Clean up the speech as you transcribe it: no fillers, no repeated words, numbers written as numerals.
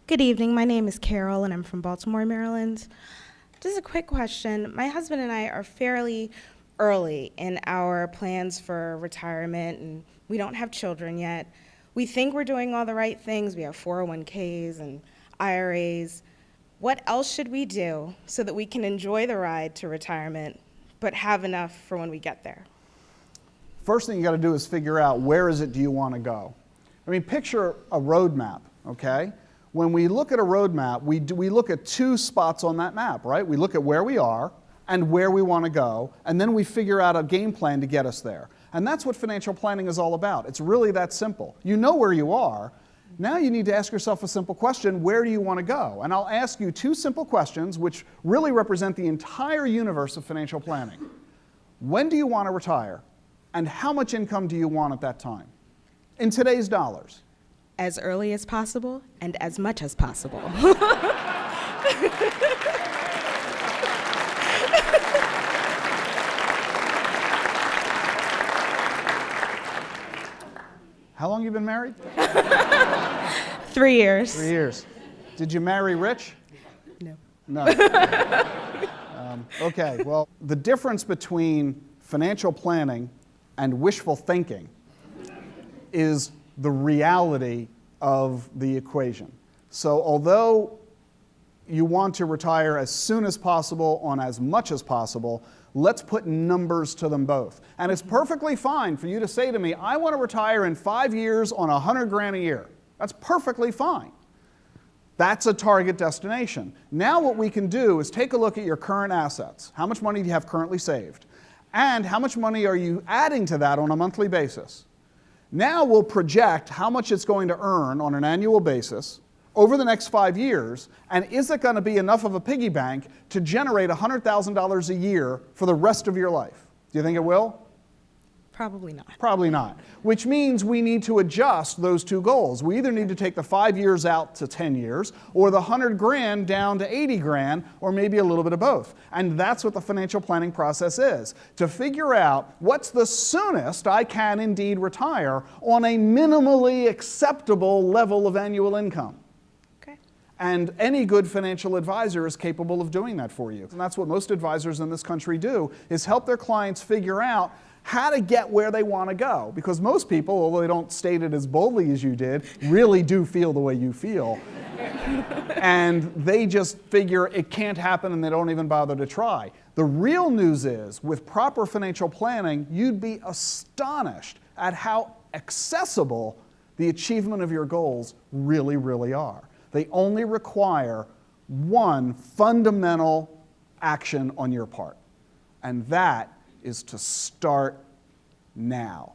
Good evening. My name is Carol, and I'm from Baltimore, Maryland. Just a quick question. My husband and I are fairly early in our plans for retirement, and we don't have children yet. We think we're doing all the right things. We have 401ks and IRAs. What else should we do so that we can enjoy the ride to retirement, but have enough for when we get there? First thing you got to do is figure out, where is it do you want to go? I mean, picture a roadmap, okay? When we look at a roadmap, we look at two spots on that map, right? We look at where we are and where we want to go, and then we figure out a game plan to get us there. And that's what financial planning is all about. It's really that simple. You know where you are. Now you need to ask yourself a simple question: where do you want to go? And I'll ask you two simple questions which really represent the entire universe of financial planning. When do you want to retire? And how much income do you want at that time? In today's dollars. As early as possible and as much as possible. How long have you been married? 3 years. 3 years. Did you marry rich? No. No. Okay, well, the difference between financial planning and wishful thinking is the reality of the equation. So although you want to retire as soon as possible on as much as possible, let's put numbers to them both. And it's perfectly fine for you to say to me, I want to retire in 5 years on 100 grand a year. That's perfectly fine. That's a target destination. Now what we can do is take a look at your current assets. How much money do you have currently saved? And how much money are you adding to that on a monthly basis? Now we'll project how much it's going to earn on an annual basis over the next 5 years, and is it going to be enough of a piggy bank to generate $100,000 a year for the rest of your life? Do you think it will? Probably not. Probably not. Which means we need to adjust those two goals. We either need to take the 5 years out to 10 years, or the 100 grand down to 80 grand, or maybe a little bit of both. And that's what the financial planning process is. To figure out what's the soonest I can indeed retire on a minimally acceptable level of annual income. Okay. And any good financial advisor is capable of doing that for you. And that's what most advisors in this country do, is help their clients figure out how to get where they want to go. Because most people, although they don't state it as boldly as you did, really do feel the way you feel. And they just figure it can't happen and they don't even bother to try. The real news is, with proper financial planning, you'd be astonished at how accessible the achievement of your goals really, really are. They only require one fundamental action on your part, and that is to start now.